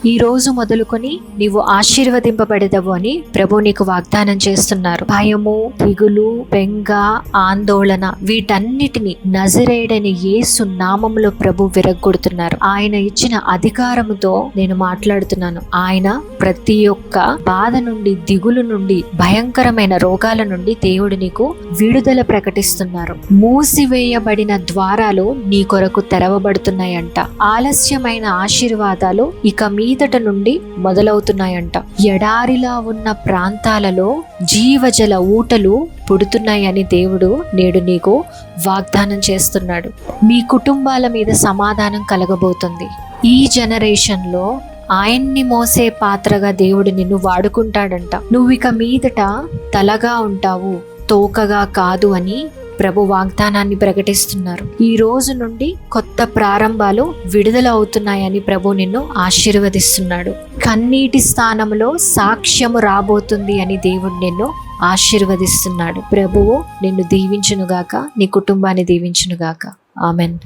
ఈ రోజు మొదలుకొని నీవు ఆశీర్వదింపబడేదవు అని ప్రభు నీకు వాగ్దానం చేస్తున్నారు. భయము, దిగులు, బెంగ, ఆందోళన వీటన్నిటిని నజరేయుడైన యేసు నామములో ప్రభు విరగ్గొడుతున్నారు. ఆయన ఇచ్చిన అధికారముతో నేను మాట్లాడుతున్నాను. ఆయన ప్రతి ఒక్క బాధ నుండి, దిగులు నుండి, భయంకరమైన రోగాల నుండి దేవుడు నీకు విడుదల ప్రకటిస్తున్నారు. మూసివేయబడిన ద్వారాలు నీ కొరకు తెరవబడుతున్నాయంట. ఆలస్యమైన ఆశీర్వాదాలు ఇక మీదట నుండి మొదలవుతున్నాయంట. ఎడారిలా ఉన్న ప్రాంతాలలో జీవజల ఊటలు పుడుతున్నాయని దేవుడు నేడు నీకు వాగ్దానం చేస్తున్నాడు. మీ కుటుంబాల మీద సమాధానం కలగబోతుంది. ఈ జనరేషన్లో ఆయన్ని మోసే పాత్రగా దేవుడు నిన్ను వాడుకుంటాడంట. నువ్వు ఇక మీదట తలగా ఉంటావు, తోకగా కాదు అని ప్రభు వాగ్దానాన్ని ప్రకటిస్తున్నారు. ఈ రోజు నుండి కొత్త ప్రారంభాలు విడుదల అవుతున్నాయని ప్రభు నిన్ను ఆశీర్వదిస్తున్నాడు. కన్నీటి స్థానంలో సాక్ష్యము రాబోతుంది అని దేవుడు నిన్ను ఆశీర్వదిస్తున్నాడు. ప్రభువు నిన్ను దీవించునుగాక, నీ కుటుంబాన్ని దీవించునుగాక. ఆమెన్.